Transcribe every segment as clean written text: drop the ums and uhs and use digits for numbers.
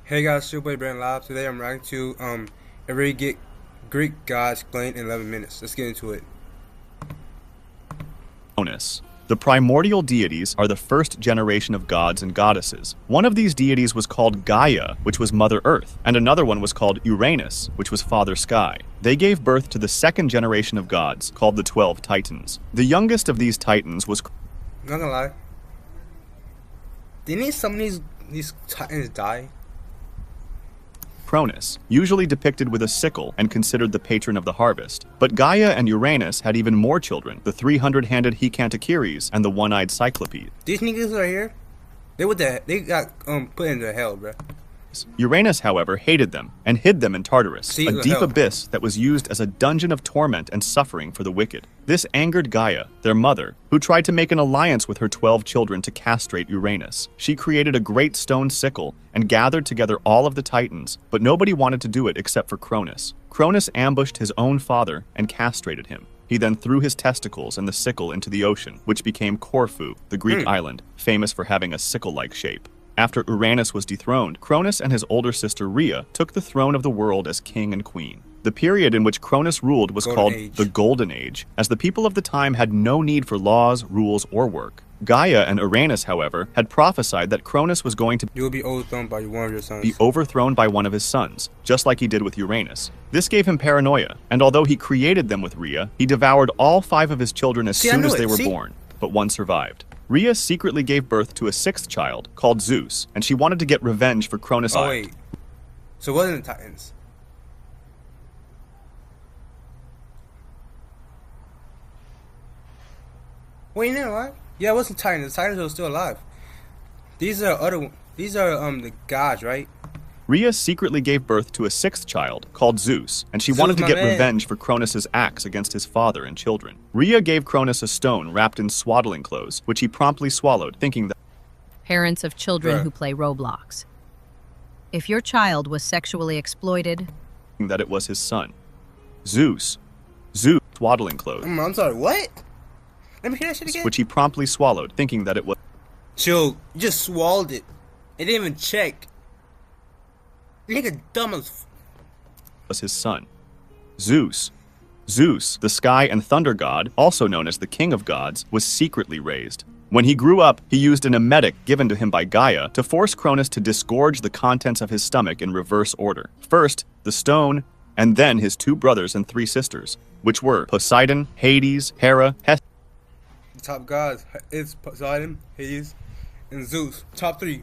Hey guys, it's your boy Brandon Live. Today I'm reacting to every Greek god explained in 11 minutes. Let's get into it. Cronus. The primordial deities are the first generation of gods and goddesses. One of these deities was called Gaia, which was Mother Earth, and another one was called Uranus, which was Father Sky. They gave birth to the second generation of gods, called the 12 Titans. The youngest of these Titans was... Not gonna lie. Didn't some of these Titans die? Cronus, usually depicted with a sickle and considered the patron of the harvest. But Gaia and Uranus had even more children, the 300-handed Hecantocheires and the one-eyed Cyclopes. These niggas right here, they got put into hell, bruh. Uranus, however, hated them and hid them in Tartarus, a deep hell. abyss that was used as a dungeon of torment and suffering for the wicked. This angered Gaia, their mother, who tried to make an alliance with her 12 children to castrate Uranus. She created a great stone sickle and gathered together all of the Titans, but nobody wanted to do it except for Cronus. Cronus ambushed his own father and castrated him. He then threw his testicles and the sickle into the ocean, which became Corfu, the Greek island, famous for having a sickle-like shape. After Uranus was dethroned, Cronus and his older sister Rhea took the throne of the world as king and queen. The period in which Cronus ruled was called the Golden Age, as the people of the time had no need for laws, rules, or work. Gaia and Uranus, however, had prophesied that Cronus was going to be overthrown by one of your sons. Be overthrown by one of his sons, just like he did with Uranus. This gave him paranoia, and although he created them with Rhea, he devoured all 5 of his children as soon as they were born, but one survived. Rhea secretly gave birth to a 6th child, called Zeus, and she wanted to get revenge for Cronus. Oh wait, so it wasn't the Titans. Wait, no, what? Yeah, it wasn't Titans. The Titans are still alive. These are the gods, right? Rhea secretly gave birth to a 6th child, called Zeus, and she wanted to get revenge for Cronus' acts against his father and children. Rhea gave Cronus a stone wrapped in swaddling clothes, which he promptly swallowed, thinking that parents of children who play Roblox. If your child was sexually exploited, that it was his son. Zeus swaddling clothes. I'm sorry, what? Let me hear that shit again. Which he promptly swallowed, thinking that it was... Chill, you just swallowed it. It didn't even check. Nigga dumb as... was his son. Zeus, the sky and thunder god, also known as the king of gods, was secretly raised. When he grew up, he used an emetic given to him by Gaia to force Cronus to disgorge the contents of his stomach in reverse order. First, the stone, and then his 2 brothers and 3 sisters, which were Poseidon, Hades, Hera, Hestia. The top gods is Poseidon, Hades, and Zeus. Top 3.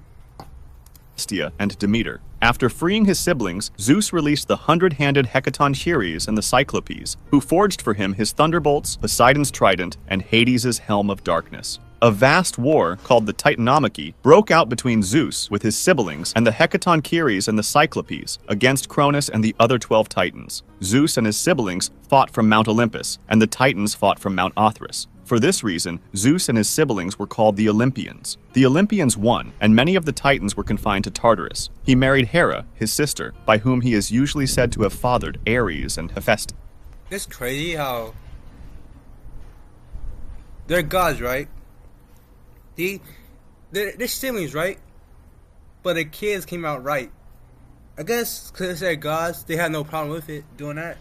And Demeter. After freeing his siblings, Zeus released the 100-handed Hecatoncheires and the Cyclopes, who forged for him his thunderbolts, Poseidon's trident, and Hades' helm of darkness. A vast war, called the Titanomachy, broke out between Zeus, with his siblings, and the Hecatoncheires and the Cyclopes, against Cronus and the other 12 Titans. Zeus and his siblings fought from Mount Olympus, and the Titans fought from Mount Othrys. For this reason, Zeus and his siblings were called the Olympians. The Olympians won, and many of the Titans were confined to Tartarus. He married Hera, his sister, by whom he is usually said to have fathered Ares and Hephaestus. It's crazy how they're gods, right? They're siblings, right? But the kids came out right. I guess because they're gods, they had no problem with it doing that.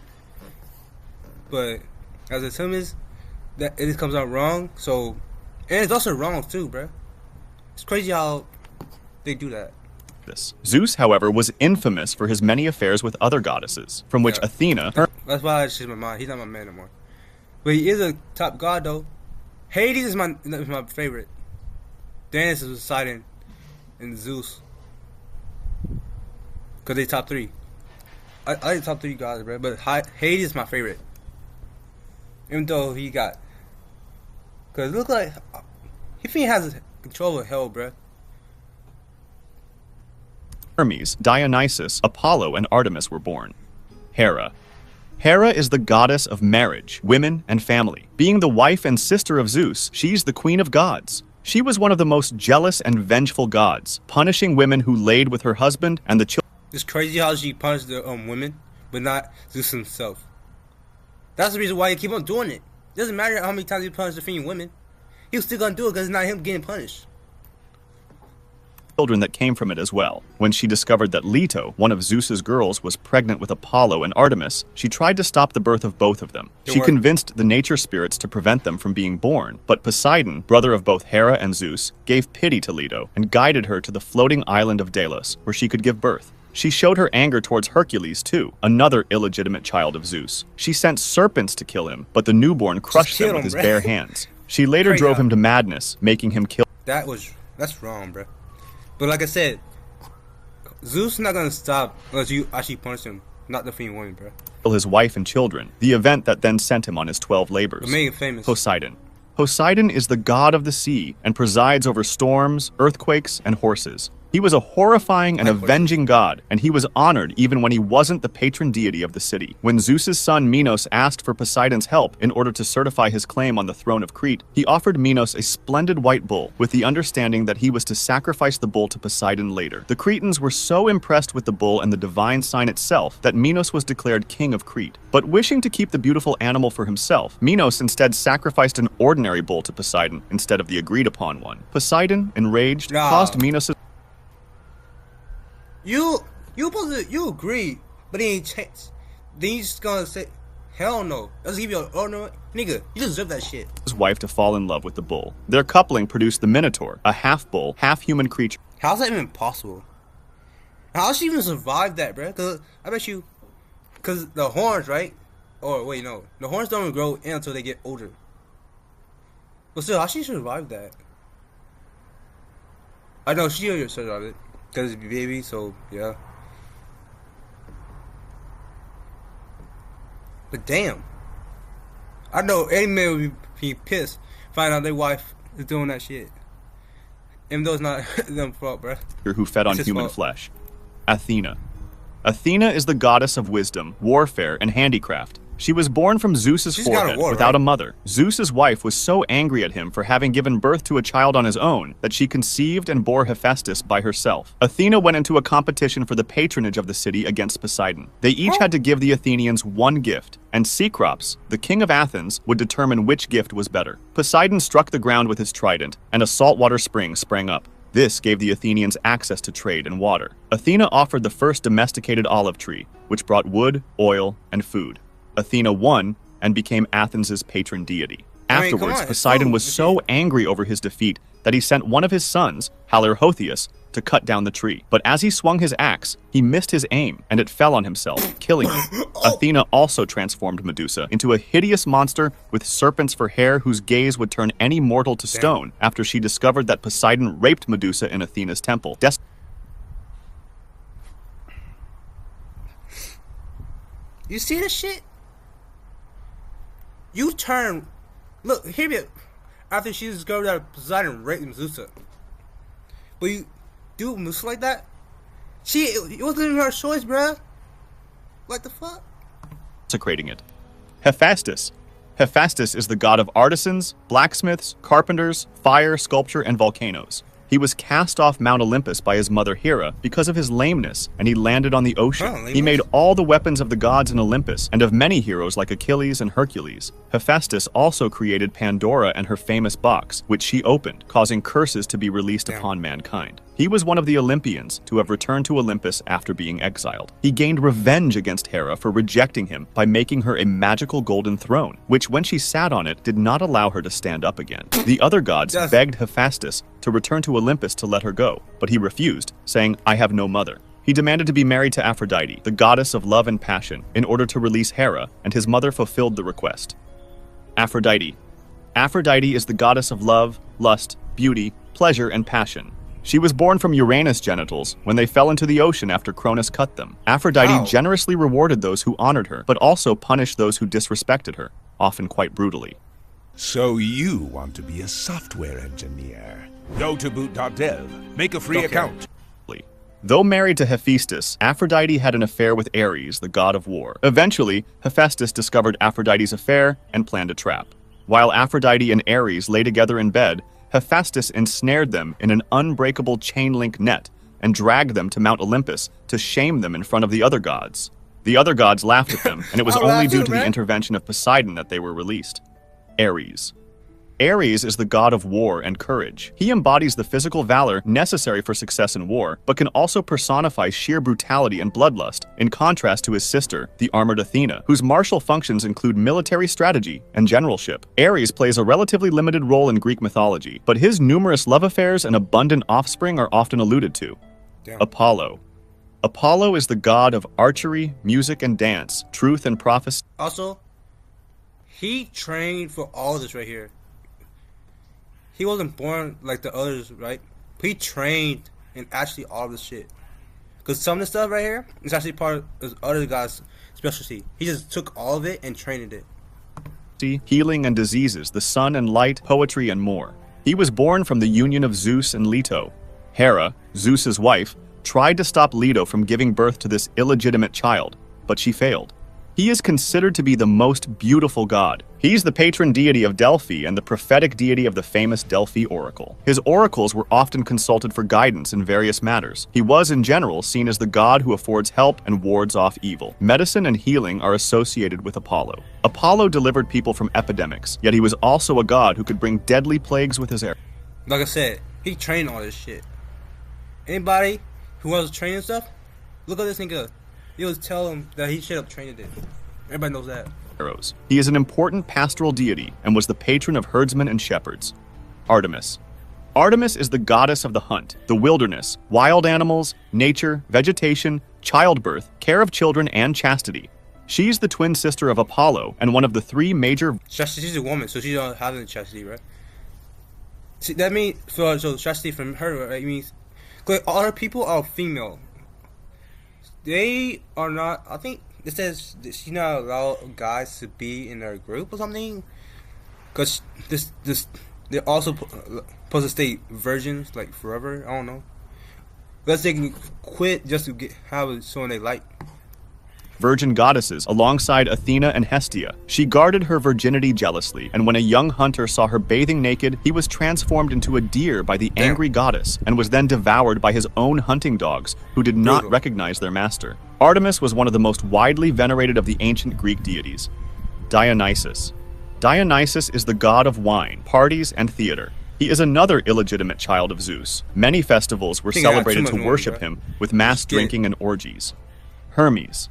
But as a siblings, that it just comes out wrong. So, and it's also wrong too, bruh. It's crazy how they do that. Zeus, however, was infamous for his many affairs with other goddesses, from which Athena... That's why I changed my mind. He's not my man no more. But he is a top god, though. Hades is my favorite. Then is Poseidon and Zeus. Because they top 3. I like the top 3 gods, bro. But Hades is my favorite. Even though he got... Because it looks like... He has control of hell, bro. Hermes, Dionysus, Apollo, and Artemis were born. Hera. Hera is the goddess of marriage, women, and family. Being the wife and sister of Zeus, she's the queen of gods. She was one of the most jealous and vengeful gods, punishing women who laid with her husband and the children. It's crazy how she punished the women, but not Zeus himself. That's the reason why he keep on doing it. It doesn't matter how many times he punished the female women. He was still gonna do it because it's not him getting punished. children that came from it as well. When she discovered that Leto, one of Zeus's girls, was pregnant with Apollo and Artemis, she tried to stop the birth of both of them. She convinced the nature spirits to prevent them from being born, but Poseidon, brother of both Hera and Zeus, gave pity to Leto and guided her to the floating island of Delos, where she could give birth. She showed her anger towards Hercules too, another illegitimate child of Zeus. She sent serpents to kill him, but the newborn crushed them with his bare hands. She later drove him to madness, making him kill. That's wrong, bro. But like I said, Zeus is not gonna stop unless you actually punish him, not defeating women, bro. His wife and children, the event that then sent him on his 12 labors. But make it famous. Poseidon. Poseidon is the god of the sea and presides over storms, earthquakes, and horses. He was a horrifying and avenging god, and he was honored even when he wasn't the patron deity of the city. When Zeus's son Minos asked for Poseidon's help in order to certify his claim on the throne of Crete, he offered Minos a splendid white bull, with the understanding that he was to sacrifice the bull to Poseidon later. The Cretans were so impressed with the bull and the divine sign itself that Minos was declared king of Crete. But wishing to keep the beautiful animal for himself, Minos instead sacrificed an ordinary bull to Poseidon instead of the agreed upon one. Poseidon, enraged, caused Minos' You agree, but he ain't changed. Then you just gonna say, hell no. Let's give you an honor. Nigga, you deserve that shit. His wife to fall in love with the bull. Their coupling produced the Minotaur, a half-bull, half-human creature. How's that even possible? How'd she even survive that, bro? Cause I bet you, cause the horns, right? Or wait, no, the horns don't even grow in until they get older. But still, how she survived that? I know she survived it. Because it's a baby, so yeah. But damn. I know any man would be pissed find out their wife is doing that shit. Even though it's not them fault, bruh. Who fed on human flesh. Athena. Athena is the goddess of wisdom, warfare, and handicraft. She was born from Zeus's forehead without a mother. Zeus's wife was so angry at him for having given birth to a child on his own that she conceived and bore Hephaestus by herself. Athena went into a competition for the patronage of the city against Poseidon. They each had to give the Athenians one gift, and Cecrops, the king of Athens, would determine which gift was better. Poseidon struck the ground with his trident, and a saltwater spring sprang up. This gave the Athenians access to trade and water. Athena offered the first domesticated olive tree, which brought wood, oil, and food. Athena won and became Athens' patron deity. Afterwards, Poseidon was so angry over his defeat that he sent one of his sons, Halirrhothius, to cut down the tree. But as he swung his axe, he missed his aim, and it fell on himself, killing him. Athena also transformed Medusa into a hideous monster with serpents for hair whose gaze would turn any mortal to stone after she discovered that Poseidon raped Medusa in Athena's temple. You see this shit? You turn... Look, hear me. After she discovered that Poseidon raped Medusa. But you do Medusa like that? It wasn't even her choice, bruh. What the fuck? Desecrating it. Hephaestus. Hephaestus is the god of artisans, blacksmiths, carpenters, fire, sculpture, and volcanoes. He was cast off Mount Olympus by his mother Hera because of his lameness, and he landed on the ocean. He made all the weapons of the gods in Olympus, and of many heroes like Achilles and Hercules. Hephaestus also created Pandora and her famous box, which she opened, causing curses to be released upon mankind. He was one of the Olympians to have returned to Olympus after being exiled. He gained revenge against Hera for rejecting him by making her a magical golden throne, which when she sat on it did not allow her to stand up again. The other gods begged Hephaestus to return to Olympus to let her go, but he refused, saying, "I have no mother." He demanded to be married to Aphrodite, the goddess of love and passion, in order to release Hera, and his mother fulfilled the request. Aphrodite. Aphrodite is the goddess of love, lust, beauty, pleasure, and passion. She was born from Uranus' genitals when they fell into the ocean after Cronus cut them. Aphrodite generously rewarded those who honored her, but also punished those who disrespected her, often quite brutally. So you want to be a software engineer. Go to boot.dev. Make a free account. Though married to Hephaestus, Aphrodite had an affair with Ares, the god of war. Eventually, Hephaestus discovered Aphrodite's affair and planned a trap. While Aphrodite and Ares lay together in bed, Hephaestus ensnared them in an unbreakable chain-link net and dragged them to Mount Olympus to shame them in front of the other gods. The other gods laughed at them, and it was only due to the intervention of Poseidon that they were released. Ares. Ares is the god of war and courage. He embodies the physical valor necessary for success in war, but can also personify sheer brutality and bloodlust, in contrast to his sister, the armored Athena, whose martial functions include military strategy and generalship. Ares plays a relatively limited role in Greek mythology, but his numerous love affairs and abundant offspring are often alluded to. Damn. Apollo. Apollo is the god of archery, music and dance, truth and prophecy. Also, he trained for all this right here. He wasn't born like the others, right? He trained in actually all this shit. Because some of the stuff right here is actually part of his other guy's specialty. He just took all of it and trained it. Healing and diseases, the sun and light, poetry and more. He was born from the union of Zeus and Leto. Hera, Zeus's wife, tried to stop Leto from giving birth to this illegitimate child, but she failed. He is considered to be the most beautiful god. He's the patron deity of Delphi and the prophetic deity of the famous Delphi oracle. His oracles were often consulted for guidance in various matters. He was, in general, seen as the god who affords help and wards off evil. Medicine and healing are associated with Apollo. Apollo delivered people from epidemics, yet he was also a god who could bring deadly plagues with his arrows. Like I said, he trained all this shit. Anybody who wants to train and stuff, look at this nigga. You always tell him that he should have trained it. Everybody knows that. He is an important pastoral deity and was the patron of herdsmen and shepherds. Artemis. Artemis is the goddess of the hunt, the wilderness, wild animals, nature, vegetation, childbirth, care of children, and chastity. She's the twin sister of Apollo and one of the three major... She's a woman, so she don't have any chastity, right? See, that means... So chastity from her, right? It means... Cause all her people are female. They are not... I think it says she's not allow guys to be in their group or something. Because they're also supposed to stay virgins, like, forever. I don't know. Unless they can quit just to have someone they like. Virgin goddesses alongside Athena and Hestia. She guarded her virginity jealously, and when a young hunter saw her bathing naked, he was transformed into a deer by the angry goddess and was then devoured by his own hunting dogs, who did not recognize their master. Artemis was one of the most widely venerated of the ancient Greek deities. Dionysus. Dionysus is the god of wine, parties, and theater. He is another illegitimate child of Zeus. Many festivals were celebrated to worship him with mass drinking and orgies. Hermes.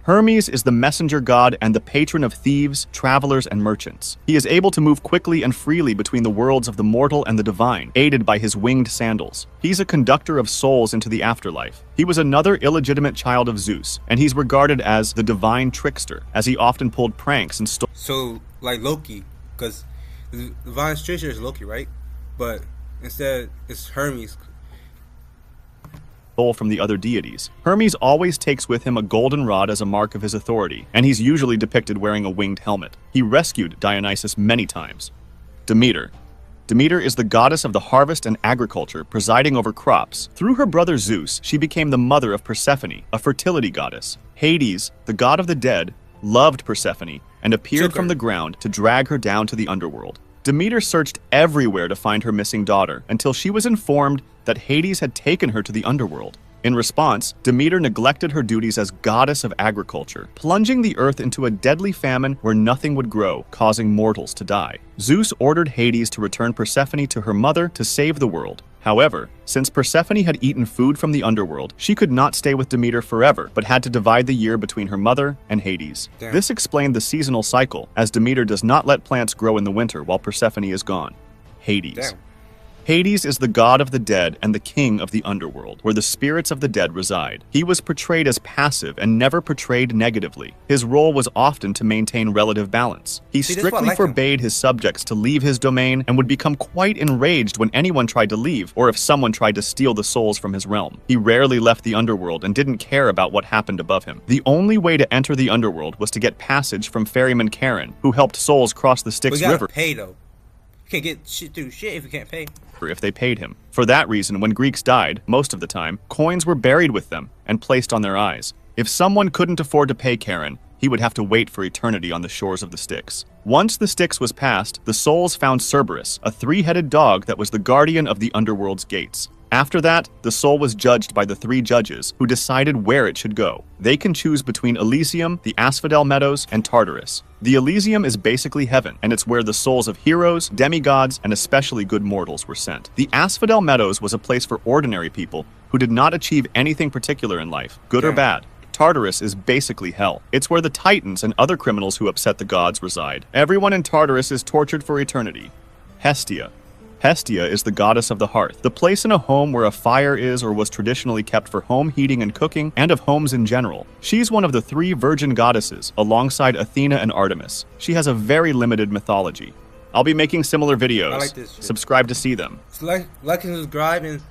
Hermes is the messenger god and the patron of thieves, travelers, and merchants. He is able to move quickly and freely between the worlds of the mortal and the divine, aided by his winged sandals. He's a conductor of souls into the afterlife. He was another illegitimate child of Zeus, and he's regarded as the divine trickster, as he often pulled pranks and stole... So, like Loki, because the divine trickster is Loki, right? But instead, it's Hermes. From the other deities. Hermes always takes with him a golden rod as a mark of his authority, and he's usually depicted wearing a winged helmet. He rescued Dionysus many times. Demeter. Demeter is the goddess of the harvest and agriculture, presiding over crops. Through her brother Zeus, she became the mother of Persephone, a fertility goddess. Hades, the god of the dead, loved Persephone and appeared from the ground to drag her down to the underworld. Demeter searched everywhere to find her missing daughter until she was informed that Hades had taken her to the underworld. In response, Demeter neglected her duties as goddess of agriculture, plunging the earth into a deadly famine where nothing would grow, causing mortals to die. Zeus ordered Hades to return Persephone to her mother to save the world. However, since Persephone had eaten food from the underworld, she could not stay with Demeter forever, but had to divide the year between her mother and Hades. Damn. This explained the seasonal cycle, as Demeter does not let plants grow in the winter while Persephone is gone. Hades. Damn. Hades is the god of the dead and the king of the underworld, where the spirits of the dead reside. He was portrayed as passive and never portrayed negatively. His role was often to maintain relative balance. He strictly forbade his subjects to leave his domain and would become quite enraged when anyone tried to leave, or if someone tried to steal the souls from his realm. He rarely left the underworld and didn't care about what happened above him. The only way to enter the underworld was to get passage from ferryman Charon, who helped souls cross the Styx River. Pay though. You can't get shit through shit if you can't pay. If they paid him. For that reason, when Greeks died, most of the time, coins were buried with them and placed on their eyes. If someone couldn't afford to pay Charon, he would have to wait for eternity on the shores of the Styx. Once the Styx was passed, the souls found Cerberus, a three-headed dog that was the guardian of the underworld's gates. After that, the soul was judged by the 3 judges, who decided where it should go. They can choose between Elysium, the Asphodel Meadows, and Tartarus. The Elysium is basically heaven, and it's where the souls of heroes, demigods, and especially good mortals were sent. The Asphodel Meadows was a place for ordinary people who did not achieve anything particular in life, good or bad. Tartarus is basically hell. It's where the Titans and other criminals who upset the gods reside. Everyone in Tartarus is tortured for eternity. Hestia. Hestia is the goddess of the hearth, the place in a home where a fire is or was traditionally kept for home heating and cooking, and of homes in general. She's one of the 3 virgin goddesses, alongside Athena and Artemis. She has a very limited mythology. I'll be making similar videos. I like this shit. Subscribe to see them. So like and subscribe and